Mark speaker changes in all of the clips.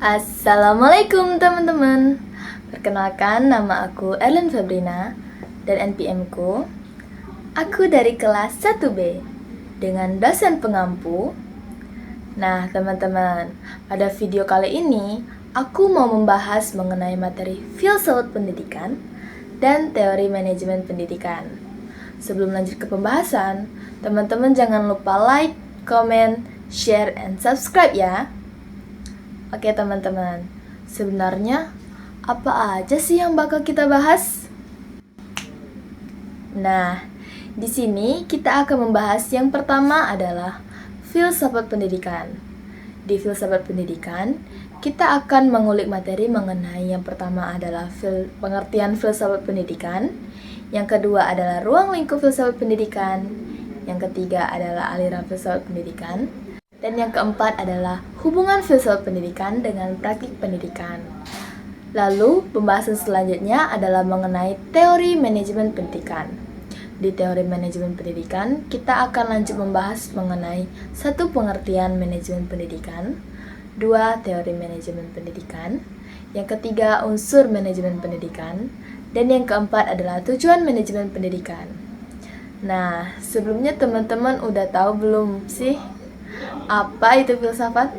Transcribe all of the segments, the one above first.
Speaker 1: Assalamualaikum teman-teman. Perkenalkan, nama aku Erlen Febrina dan NPM-ku. Aku dari kelas 1B dengan dosen pengampu. Nah teman-teman, pada video kali ini aku mau membahas mengenai materi filsafat pendidikan dan teori manajemen pendidikan. Sebelum lanjut ke pembahasan, teman-teman jangan lupa like, comment, share, and subscribe ya. Oke teman-teman, sebenarnya apa aja sih yang bakal kita bahas? Nah, di sini kita akan membahas yang pertama adalah filsafat pendidikan. Di filsafat pendidikan, kita akan mengulik materi mengenai yang pertama adalah pengertian filsafat pendidikan, yang kedua adalah ruang lingkup filsafat pendidikan, yang ketiga adalah aliran filsafat pendidikan, dan yang keempat adalah hubungan filsafat pendidikan dengan praktik pendidikan. Lalu, pembahasan selanjutnya adalah mengenai teori manajemen pendidikan. Di teori manajemen pendidikan, kita akan lanjut membahas mengenai 1. Pengertian manajemen pendidikan, 2. Teori manajemen pendidikan, yang ketiga unsur manajemen pendidikan, dan yang keempat adalah tujuan manajemen pendidikan. Nah, sebelumnya teman-teman udah tahu belum sih apa itu filsafat?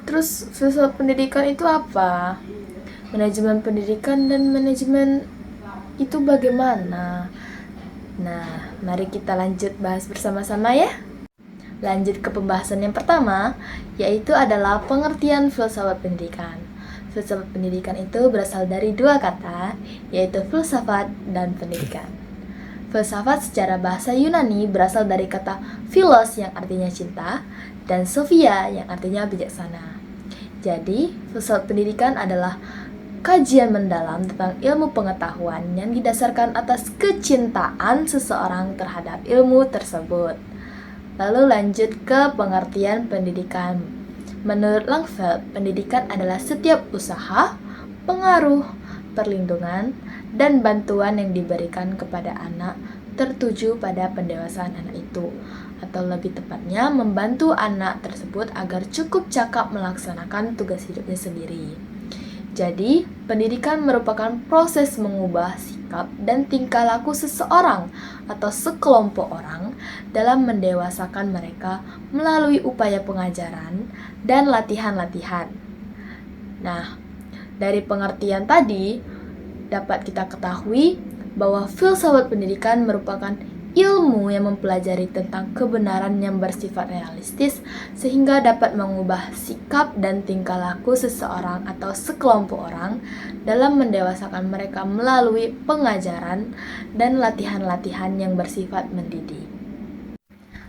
Speaker 1: Terus filsafat pendidikan itu apa? Manajemen pendidikan dan manajemen itu bagaimana? Nah, mari kita lanjut bahas bersama-sama ya. Lanjut ke pembahasan yang pertama, yaitu adalah pengertian filsafat pendidikan. Filsafat pendidikan itu berasal dari 2 kata, yaitu filsafat dan pendidikan. Filsafat secara bahasa Yunani berasal dari kata philos yang artinya cinta dan sophia yang artinya bijaksana. Jadi, filsafat pendidikan adalah kajian mendalam tentang ilmu pengetahuan yang didasarkan atas kecintaan seseorang terhadap ilmu tersebut. Lalu lanjut ke pengertian pendidikan. Menurut Langfeld, pendidikan adalah setiap usaha, pengaruh, perlindungan, dan bantuan yang diberikan kepada anak tertuju pada pendewasaan anak itu, atau lebih tepatnya membantu anak tersebut agar cukup cakap melaksanakan tugas hidupnya sendiri. Jadi, pendidikan merupakan proses mengubah sikap dan tingkah laku seseorang atau sekelompok orang dalam mendewasakan mereka melalui upaya pengajaran dan latihan-latihan. Nah, dari pengertian tadi dapat kita ketahui bahwa filsafat pendidikan merupakan ilmu yang mempelajari tentang kebenaran yang bersifat realistis sehingga dapat mengubah sikap dan tingkah laku seseorang atau sekelompok orang dalam mendewasakan mereka melalui pengajaran dan latihan-latihan yang bersifat mendidik.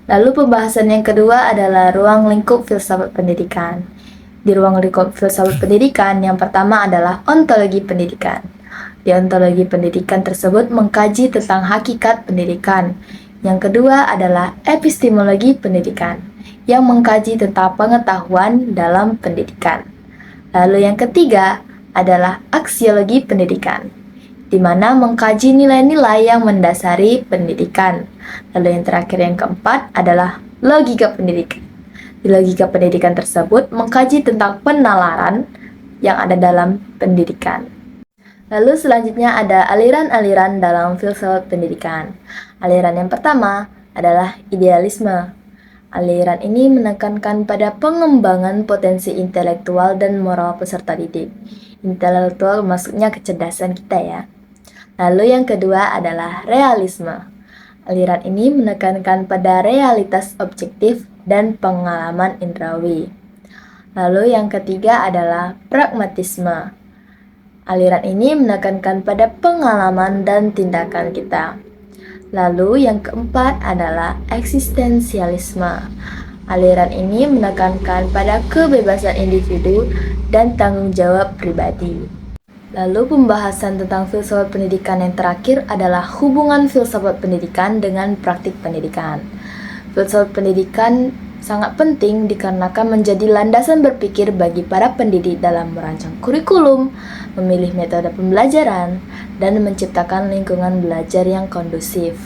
Speaker 1: Lalu pembahasan yang kedua adalah ruang lingkup filsafat pendidikan. Di ruang lingkup filsafat pendidikan, yang pertama adalah ontologi pendidikan. Di ontologi pendidikan tersebut mengkaji tentang hakikat pendidikan. Yang kedua adalah epistemologi pendidikan, yang mengkaji tentang pengetahuan dalam pendidikan. Lalu yang ketiga adalah aksiologi pendidikan, di mana mengkaji nilai-nilai yang mendasari pendidikan. Lalu yang terakhir yang keempat adalah logika pendidikan. Di logika pendidikan tersebut mengkaji tentang penalaran yang ada dalam pendidikan. Lalu selanjutnya ada aliran-aliran dalam filsafat pendidikan. Aliran yang pertama adalah idealisme. Aliran ini menekankan pada pengembangan potensi intelektual dan moral peserta didik. Intelektual maksudnya kecerdasan kita ya. Lalu yang kedua adalah realisme. Aliran ini menekankan pada realitas objektif dan pengalaman indrawi. Lalu yang ketiga adalah pragmatisme. Aliran ini menekankan pada pengalaman dan tindakan kita. Lalu yang keempat adalah eksistensialisme. Aliran ini menekankan pada kebebasan individu dan tanggung jawab pribadi. Lalu pembahasan tentang filsafat pendidikan yang terakhir adalah hubungan filsafat pendidikan dengan praktik pendidikan. Filsafat pendidikan sangat penting dikarenakan menjadi landasan berpikir bagi para pendidik dalam merancang kurikulum, memilih metode pembelajaran, dan menciptakan lingkungan belajar yang kondusif.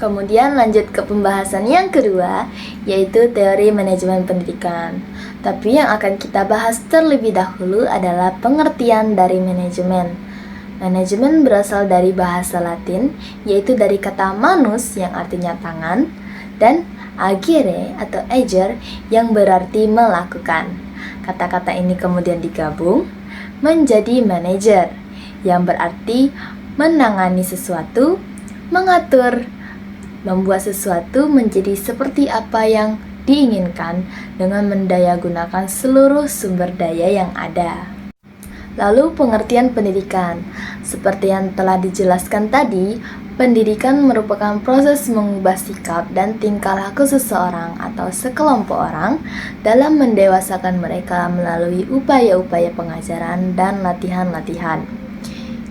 Speaker 1: Kemudian lanjut ke pembahasan yang kedua, yaitu teori manajemen pendidikan. Tapi yang akan kita bahas terlebih dahulu adalah pengertian dari manajemen. Manajemen berasal dari bahasa Latin, yaitu dari kata manus yang artinya tangan, dan agere atau ager yang berarti melakukan. Kata-kata ini kemudian digabung menjadi manajer, yang berarti menangani sesuatu, mengatur, membuat sesuatu menjadi seperti apa yang diinginkan dengan mendayagunakan seluruh sumber daya yang ada. Lalu pengertian pendidikan. Seperti yang telah dijelaskan tadi, pendidikan merupakan proses mengubah sikap dan tingkah laku seseorang atau sekelompok orang dalam mendewasakan mereka melalui upaya-upaya pengajaran dan latihan-latihan.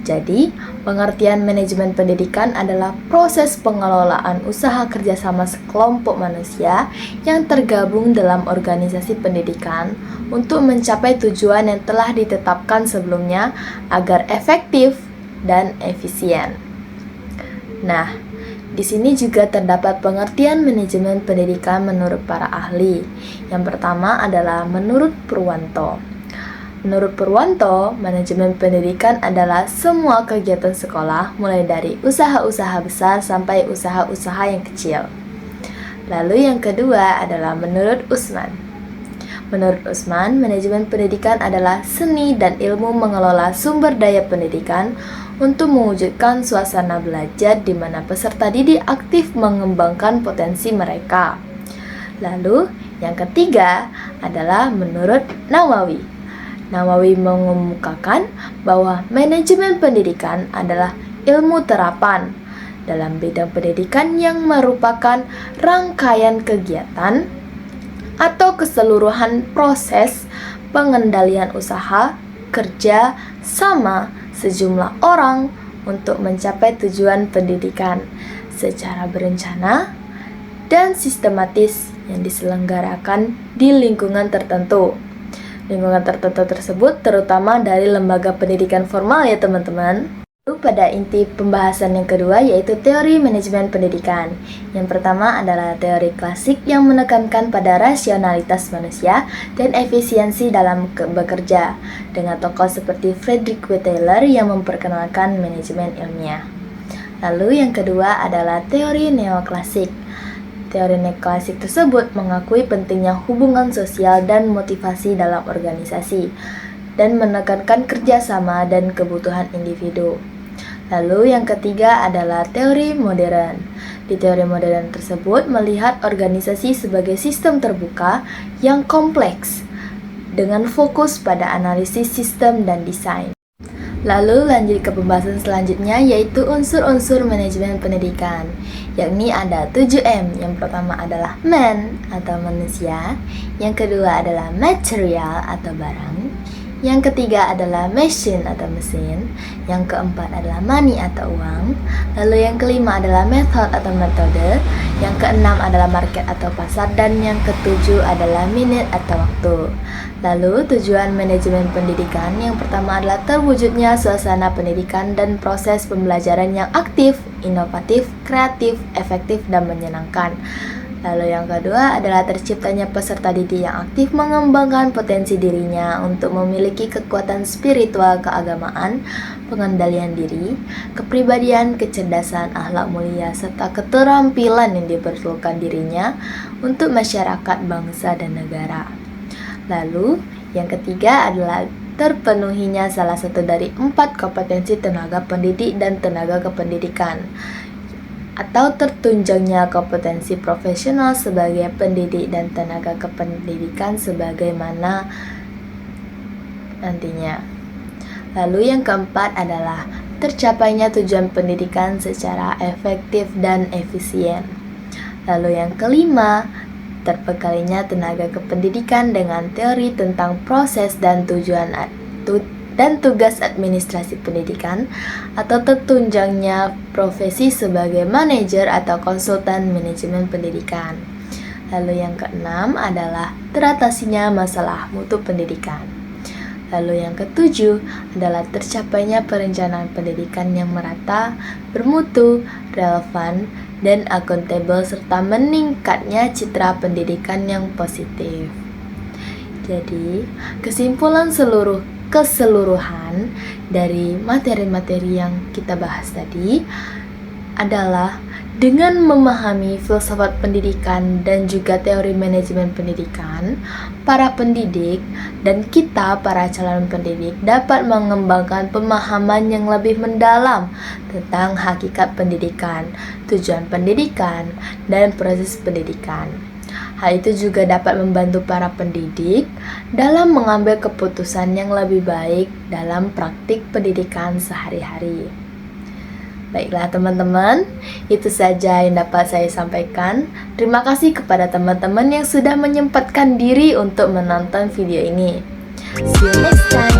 Speaker 1: Jadi, pengertian manajemen pendidikan adalah proses pengelolaan usaha kerjasama sekelompok manusia yang tergabung dalam organisasi pendidikan untuk mencapai tujuan yang telah ditetapkan sebelumnya agar efektif dan efisien. Nah, di sini juga terdapat pengertian manajemen pendidikan menurut para ahli. Yang pertama adalah menurut Purwanto. Menurut Purwanto, manajemen pendidikan adalah semua kegiatan sekolah mulai dari usaha-usaha besar sampai usaha-usaha yang kecil. Lalu yang kedua adalah menurut Usman. Menurut Usman, manajemen pendidikan adalah seni dan ilmu mengelola sumber daya pendidikan untuk mewujudkan suasana belajar di mana peserta didik aktif mengembangkan potensi mereka. Lalu yang ketiga adalah menurut Nawawi. Nawawi mengemukakan bahwa manajemen pendidikan adalah ilmu terapan dalam bidang pendidikan yang merupakan rangkaian kegiatan atau keseluruhan proses pengendalian usaha, kerja, sama sejumlah orang untuk mencapai tujuan pendidikan secara berencana dan sistematis yang diselenggarakan di lingkungan tertentu. Lingkungan tertentu tersebut terutama dari lembaga pendidikan formal ya teman-teman. Lalu pada inti pembahasan yang kedua yaitu teori manajemen pendidikan. Yang pertama adalah teori klasik yang menekankan pada rasionalitas manusia dan efisiensi dalam bekerja dengan tokoh seperti Frederick W. Taylor yang memperkenalkan manajemen ilmiah. Lalu yang kedua adalah teori neoklasik. Teori neoklasik tersebut mengakui pentingnya hubungan sosial dan motivasi dalam organisasi dan menekankan kerjasama dan kebutuhan individu. Lalu yang ketiga adalah teori modern. Di teori modern tersebut melihat organisasi sebagai sistem terbuka yang kompleks dengan fokus pada analisis sistem dan desain. Lalu lanjut ke pembahasan selanjutnya yaitu unsur-unsur manajemen pendidikan, yakni ada 7M. Yang pertama adalah man atau manusia, yang kedua adalah material atau barang, yang ketiga adalah machine atau mesin, yang keempat adalah money atau uang, lalu yang kelima adalah method atau metode, yang keenam adalah market atau pasar, dan yang ketujuh adalah minute atau waktu. Lalu tujuan manajemen pendidikan yang pertama adalah terwujudnya suasana pendidikan dan proses pembelajaran yang aktif, inovatif, kreatif, efektif, dan menyenangkan. Lalu yang kedua adalah terciptanya peserta didik yang aktif mengembangkan potensi dirinya untuk memiliki kekuatan spiritual keagamaan, pengendalian diri, kepribadian, kecerdasan, akhlak mulia, serta keterampilan yang diperlukan dirinya untuk masyarakat, bangsa, dan negara. Lalu yang ketiga adalah terpenuhinya salah satu dari 4 kompetensi tenaga pendidik dan tenaga kependidikan, atau tertunjangnya kompetensi profesional sebagai pendidik dan tenaga kependidikan sebagaimana nantinya. Lalu yang keempat adalah tercapainya tujuan pendidikan secara efektif dan efisien. Lalu yang kelima, terbekalinya tenaga kependidikan dengan teori tentang proses dan tujuan dan tugas administrasi pendidikan, atau tertunjangnya profesi sebagai manajer atau konsultan manajemen pendidikan. Lalu yang keenam adalah teratasinya masalah mutu pendidikan. Lalu yang ketujuh adalah tercapainya perencanaan pendidikan yang merata, bermutu, relevan, dan akuntabel, serta meningkatnya citra pendidikan yang positif. Jadi, keseluruhan dari materi-materi yang kita bahas tadi adalah dengan memahami filsafat pendidikan dan juga teori manajemen pendidikan, para pendidik dan kita para calon pendidik dapat mengembangkan pemahaman yang lebih mendalam tentang hakikat pendidikan, tujuan pendidikan, dan proses pendidikan. Hal itu juga dapat membantu para pendidik dalam mengambil keputusan yang lebih baik dalam praktik pendidikan sehari-hari. Baiklah teman-teman, itu saja yang dapat saya sampaikan. Terima kasih kepada teman-teman yang sudah menyempatkan diri untuk menonton video ini. See you next time.